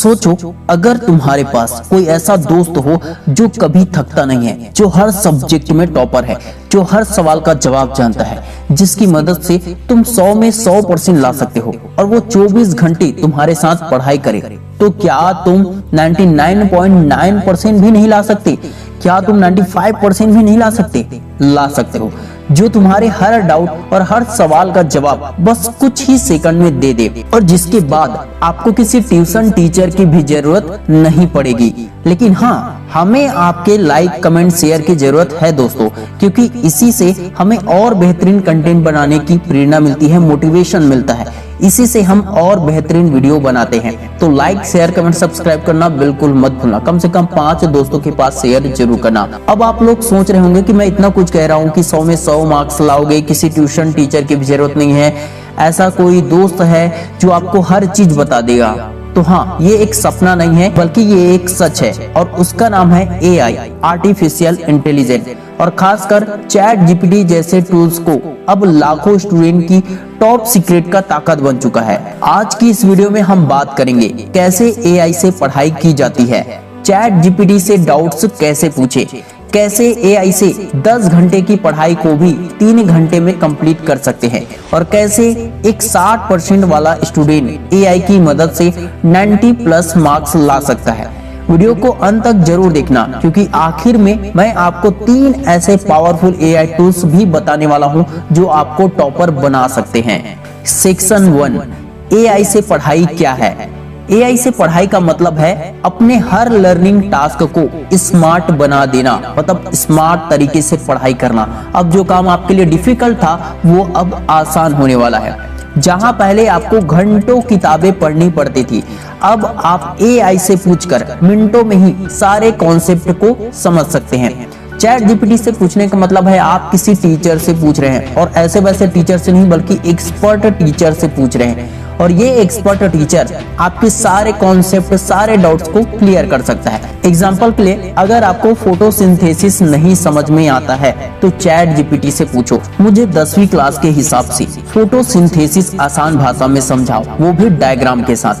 सोचो, अगर तुम्हारे पास कोई ऐसा दोस्त हो जो कभी थकता नहीं है, जो हर सब्जेक्ट में टॉपर है, जो हर सवाल का जवाब जानता है, जिसकी मदद से तुम 100 में 100% ला सकते हो और वो 24 घंटे तुम्हारे साथ पढ़ाई करे, तो क्या तुम 99.9% भी नहीं ला सकते? क्या तुम 95% भी नहीं ला सकते? ला सकते हो। जो तुम्हारे हर डाउट और हर सवाल का जवाब बस कुछ ही सेकंड में दे दे और जिसके बाद आपको किसी ट्यूशन टीचर की भी जरूरत नहीं पड़ेगी। लेकिन हाँ, हमें आपके लाइक कमेंट शेयर की जरूरत है दोस्तों, क्योंकि इसी से हमें और बेहतरीन कंटेंट बनाने की प्रेरणा मिलती है, मोटिवेशन मिलता है। इसी से हम और बेहतरीन वीडियो बनाते हैं। तो लाइक शेयर कमेंट सब्सक्राइब करना बिल्कुल मत भूलना। कम से कम 5 दोस्तों के पास शेयर जरूर करना। अब आप लोग सोच रहे होंगे कि मैं इतना कुछ कह रहा हूँ कि 100 में 100 मार्क्स लाओगे, किसी ट्यूशन टीचर की भी जरूरत नहीं है, ऐसा कोई दोस्त है जो आपको हर चीज बता देगा। तो हाँ, ये एक सपना नहीं है बल्कि ये एक सच है और उसका नाम है AI, आर्टिफिशियल इंटेलिजेंस। और खासकर चैट जीपीटी जैसे टूल्स को अब लाखों स्टूडेंट की टॉप सीक्रेट का ताकत बन चुका है। आज की इस वीडियो में हम बात करेंगे कैसे AI से पढ़ाई की जाती है, चैट जीपीटी से डाउट्स कैसे पूछे, कैसे AI से 10 घंटे की पढ़ाई को भी 3 घंटे में कंप्लीट कर सकते हैं और कैसे एक 60% वाला स्टूडेंट AI की मदद से 90+ मार्क्स ला सकता है। वीडियो को अंत तक जरूर देखना, क्योंकि आखिर में मैं आपको 3 ऐसे पावरफुल AI टूल्स भी बताने वाला हूं जो आपको टॉपर बना सकते हैं। सेक्शन 1, AI से पढ़ाई क्या है? AI से पढ़ाई का मतलब है अपने हर लर्निंग टास्क को स्मार्ट बना देना, मतलब स्मार्ट तरीके से पढ़ाई करना। अब जो काम आपके लिए डिफिकल्ट था वो अब आसान होने वाला है। जहां पहले आपको घंटों किताबें पढ़नी पड़ती थी, अब आप AI से पूछकर मिनटों में ही सारे कॉन्सेप्ट को समझ सकते हैं। चैट जीपीटी से पूछने का मतलब है आप किसी टीचर से पूछ रहे हैं, और ऐसे वैसे टीचर से नहीं बल्कि एक्सपर्ट टीचर से पूछ रहे हैं। और ये एक्सपर्ट टीचर आपके सारे कॉन्सेप्ट, सारे डाउट्स को क्लियर कर सकता है। एग्जांपल के लिए, अगर आपको फोटोसिंथेसिस नहीं समझ में आता है तो चैट जीपीटी से पूछो, मुझे 10वीं क्लास के हिसाब से फोटोसिंथेसिस आसान भाषा में समझाओ, वो भी डायग्राम के साथ।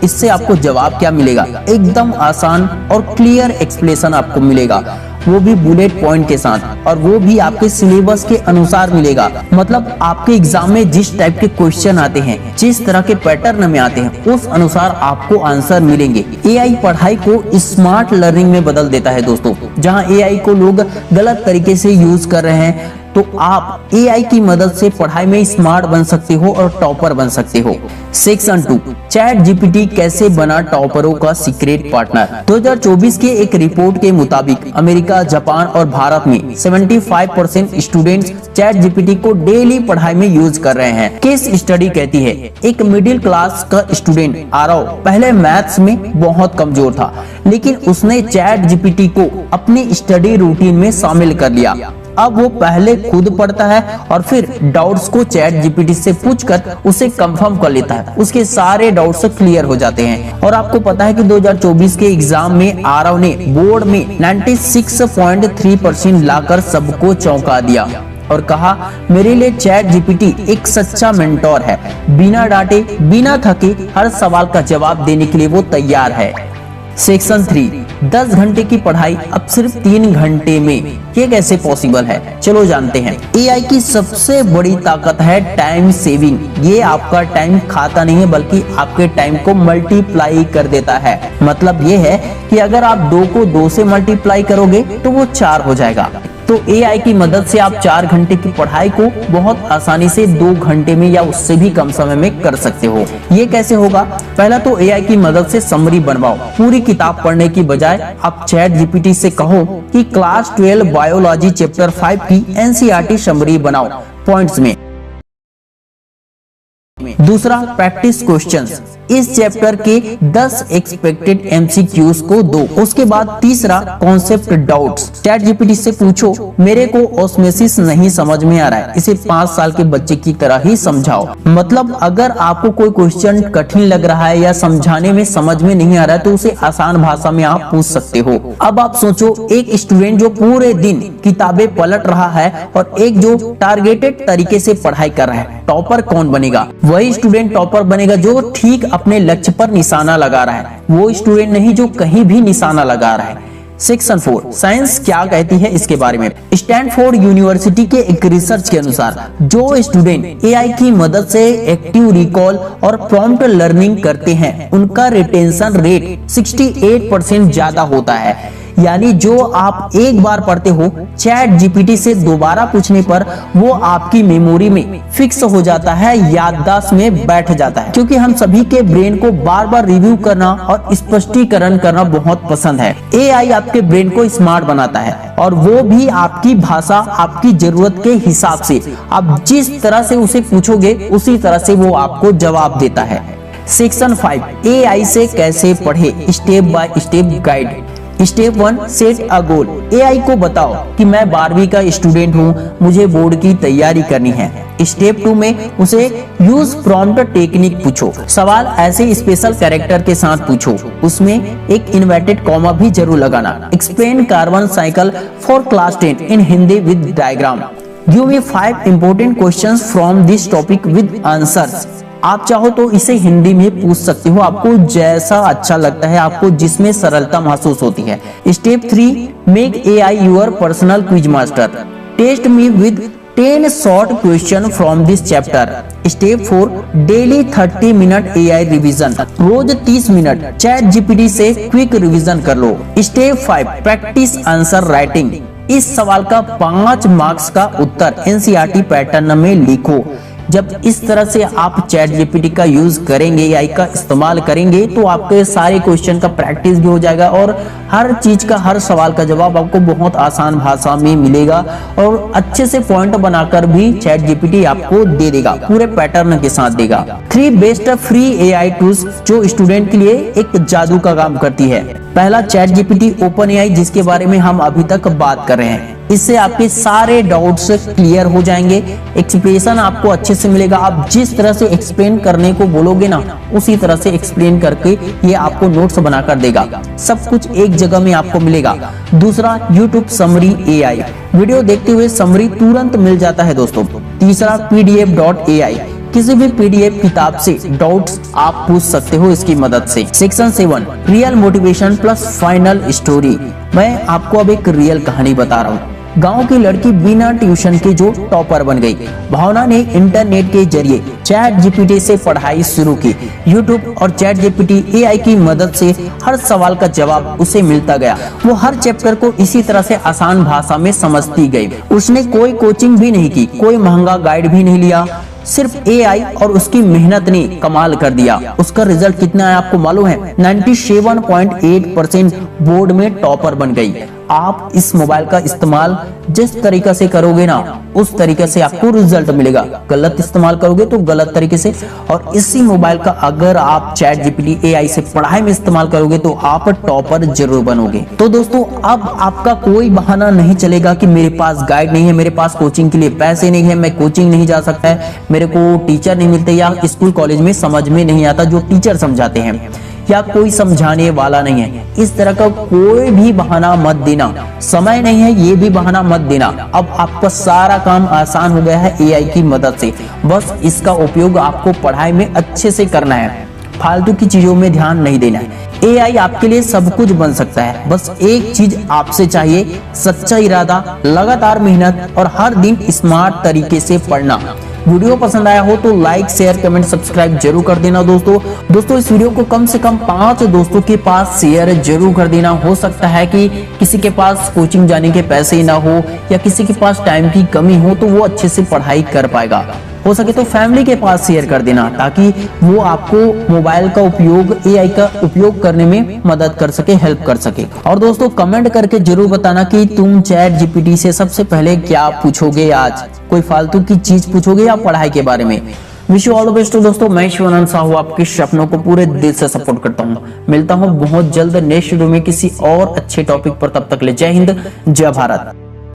इससे आपको जवाब क्या मिलेगा? एकदम आसान और क्लियर एक्सप्लेनेशन आपको मिलेगा, वो भी बुलेट पॉइंट के साथ, और वो भी आपके सिलेबस के अनुसार मिलेगा। मतलब आपके एग्जाम में जिस टाइप के क्वेश्चन आते हैं, जिस तरह के पैटर्न में आते हैं, उस अनुसार आपको आंसर मिलेंगे। AI पढ़ाई को स्मार्ट लर्निंग में बदल देता है दोस्तों। जहां AI को लोग गलत तरीके से यूज कर रहे हैं, तो आप AI की मदद से पढ़ाई में स्मार्ट बन सकते हो और टॉपर बन सकते हो। सेक्शन 2, चैट जीपीटी कैसे बना टॉपरों का सीक्रेट पार्टनर। 2024 के एक रिपोर्ट के मुताबिक अमेरिका, जापान और भारत में 75% स्टूडेंट्स चैट जीपीटी को डेली पढ़ाई में यूज कर रहे हैं। केस स्टडी कहती है एक मिडिल क्लास का स्टूडेंट आरव पहले मैथ्स में बहुत कमजोर था, लेकिन उसने चैट जीपीटी को अपनी स्टडी रूटीन में शामिल कर लिया। अब वो पहले खुद पढ़ता है और फिर डाउट्स को चैट जीपीटी से पूछकर उसे कंफर्म कर लेता है। उसके सारे डाउट्स क्लियर हो जाते हैं। और आपको पता है कि 2024 के एग्जाम में आरव ने बोर्ड में 96.3% लाकर सबको चौंका दिया और कहा, मेरे लिए चैट जीपीटी एक सच्चा मेंटोर है। बिना डांटे, बिना थके हर सवाल का जवाब देने के लिए वो तैयार है। सेक्शन 3, 10 घंटे की पढ़ाई अब सिर्फ 3 घंटे में, ये कैसे पॉसिबल है? चलो जानते हैं। AI की सबसे बड़ी ताकत है टाइम सेविंग। ये आपका टाइम खाता नहीं है बल्कि आपके टाइम को मल्टीप्लाई कर देता है। मतलब ये है कि अगर आप 2 को 2 से मल्टीप्लाई करोगे तो वो 4 हो जाएगा। तो AI की मदद से आप 4 घंटे की पढ़ाई को बहुत आसानी से 2 घंटे में या उससे भी कम समय में कर सकते हो। ये कैसे होगा? पहला तो AI की मदद से समरी बनवाओ। पूरी किताब पढ़ने की बजाय आप चैट जीपीटी से कहो कि क्लास 12 बायोलॉजी चैप्टर 5 की NCERT समरी बनाओ पॉइंट्स में। दूसरा, प्रैक्टिस क्वेश्चंस। इस चैप्टर के 10 एक्सपेक्टेड MCQs को दो। उसके बाद तीसरा, कॉन्सेप्ट डाउट्स। चैट जीपीटी से पूछो, मेरे को ऑस्मोसिस नहीं समझ में आ रहा है, इसे 5 साल के बच्चे की तरह ही समझाओ। मतलब अगर आपको कोई क्वेश्चन कठिन लग रहा है या समझाने में समझ में नहीं आ रहा है तो उसे आसान भाषा में आप पूछ सकते हो। अब आप सोचो, एक स्टूडेंट जो पूरे दिन किताबें पलट रहा है और एक जो टारगेटेड तरीके से पढ़ाई कर रहा है, टॉपर कौन बनेगा? वही स्टूडेंट टॉपर बनेगा जो ठीक अपने लक्ष्य पर निशाना लगा रहा है, वो स्टूडेंट नहीं जो कहीं भी निशाना लगा रहा है। सेक्शन 4 साइंस क्या कहती है इसके बारे में। स्टैनफोर्ड यूनिवर्सिटी के एक रिसर्च के अनुसार जो स्टूडेंट एआई की मदद से एक्टिव रिकॉल और प्रॉम्प्ट लर्निंग करते हैं उनका रिटेंशन रेट 68% ज्यादा होता है। यानी जो आप एक बार पढ़ते हो चैट जीपीटी से दोबारा पूछने पर वो आपकी मेमोरी में फिक्स हो जाता है, याददाश्त में बैठ जाता है। क्योंकि हम सभी के ब्रेन को बार बार रिव्यू करना और स्पष्टीकरण करना बहुत पसंद है। एआई आपके ब्रेन को स्मार्ट बनाता है और वो भी आपकी भाषा, आपकी जरूरत के हिसाब से। आप जिस तरह से उसे पूछोगे उसी तरह से वो आपको जवाब देता है। सेक्शन 5 एआई से कैसे पढ़े, step by step guide. Step 1 set a goal. AI को बताओ कि मैं 12वीं का स्टूडेंट हूँ, मुझे बोर्ड की तैयारी करनी है। स्टेप 2 में उसे यूज प्रॉम्प्ट टेक्निक पूछो। सवाल ऐसे स्पेशल कैरेक्टर के साथ पूछो, उसमें एक इन्वर्टेड कॉमा भी जरूर लगाना। Explain carbon cycle for class 10 in Hindi with diagram. Give me 5 important questions from this topic with answers. आप चाहो तो इसे हिंदी में पूछ सकते हो, आपको जैसा अच्छा लगता है, आपको जिसमें सरलता महसूस होती है। Step 3 make AI your personal quiz master. Test me with 10 short question from this chapter. Step 4 daily 30 minute AI revision. रोज 30 मिनट चैट जीपीटी से क्विक रिवीजन कर लो। Step 5 practice answer writing. इस सवाल का 5 मार्क्स का उत्तर एनसीईआरटी पैटर्न में लिखो। जब इस तरह से आप चैट जीपीटी का यूज करेंगे, एआई का इस्तेमाल करेंगे, तो आपके सारे क्वेश्चन का प्रैक्टिस भी हो जाएगा और हर चीज का, हर सवाल का जवाब आपको बहुत आसान भाषा में मिलेगा और अच्छे से पॉइंट बनाकर भी चैट जीपीटी आपको दे देगा, पूरे पैटर्न के साथ देगा। 3 बेस्ट फ्री एआई टूल्स जो स्टूडेंट के लिए एक जादू का काम करती है। पहला चैट जीपीटी ओपन एआई, जिसके बारे में हम अभी तक बात कर रहे हैं। इससे आपके सारे डाउट्स क्लियर हो जाएंगे, एक्सप्लेनेशन आपको अच्छे से मिलेगा। आप जिस तरह से एक्सप्लेन करने को बोलोगे ना, उसी तरह से एक्सप्लेन करके ये आपको नोट्स बनाकर देगा। सब कुछ एक जगह में आपको मिलेगा। दूसरा यूट्यूब समरी एआई, वीडियो देखते हुए समरी तुरंत मिल जाता है दोस्तों। तीसरा pdf.ai, किसी भी पीडीएफ किताब से डाउट्स आप पूछ सकते हो इसकी मदद से। Section 7 real motivation plus final story. मैं आपको अब एक रियल कहानी बता रहा हूँ। गांव की लड़की बिना ट्यूशन के जो टॉपर बन गई। भावना ने इंटरनेट के जरिए चैट जीपीटी से पढ़ाई शुरू की। यूट्यूब और चैट जीपीटी एआई की मदद से हर सवाल का जवाब उसे मिलता गया। वो हर चैप्टर को इसी तरह से आसान भाषा में समझती गई। उसने कोई कोचिंग भी नहीं की, कोई महंगा गाइड भी नहीं लिया, सिर्फ एआई और उसकी मेहनत ने कमाल कर दिया। उसका रिजल्ट कितना है आपको मालूम है? 97.8% बोर्ड में टॉपर बन गई। आप इस मोबाइल का इस्तेमाल जिस तरीके से करोगे ना, उस तरीके से आपको रिजल्ट मिलेगा। गलत इस्तेमाल करोगे तो गलत तरीके से। और इसी मोबाइल का अगर आप चैट जीपीटी एआई से पढ़ाई में इस्तेमाल करोगे तो आप टॉपर जरूर बनोगे। तो दोस्तों अब आपका कोई बहाना नहीं चलेगा कि मेरे पास गाइड नहीं है, मेरे पास कोचिंग के लिए पैसे नहीं है, मैं कोचिंग नहीं जा सकता है, मेरे को टीचर नहीं मिलते, या स्कूल कॉलेज में समझ में नहीं आता जो टीचर समझाते हैं, या कोई समझाने वाला नहीं है। इस तरह का कोई भी बहाना मत देना। समय नहीं है ये भी बहाना मत देना। अब आपका सारा काम आसान हो गया है एआई की मदद से। बस इसका उपयोग आपको पढ़ाई में अच्छे से करना है, फालतू की चीजों में ध्यान नहीं देना है। एआई आपके लिए सब कुछ बन सकता है। बस एक चीज आपसे चाहिए, सच्चा इरादा, लगातार मेहनत और हर दिन स्मार्ट तरीके से पढ़ना। वीडियो पसंद आया हो तो लाइक, शेयर, कमेंट, सब्सक्राइब जरूर कर देना दोस्तों इस वीडियो को कम से कम 5 दोस्तों के पास शेयर जरूर कर देना। हो सकता है कि किसी के पास कोचिंग जाने के पैसे ना हो या किसी के पास टाइम की कमी हो, तो वो अच्छे से पढ़ाई कर पाएगा। हो सके तो फैमिली के पास शेयर कर देना, ताकि वो आपको मोबाइल का उपयोग, एआई का उपयोग करने में मदद कर सके, हेल्प कर सके। और दोस्तों कमेंट करके जरूर बताना कि तुम चैट जीपीटी से सबसे पहले क्या पूछोगे आज। कोई फालतू की चीज पूछोगे या पढ़ाई के बारे में। Wish you all the best दोस्तों। मैं शिवानंद साहू आपके सपनों को पूरे दिल से सपोर्ट करता हूँ। मिलता हूँ बहुत जल्द नेक्स्ट वीडियो में किसी और अच्छे टॉपिक पर। तब तक ले जय हिंद, जय भारत।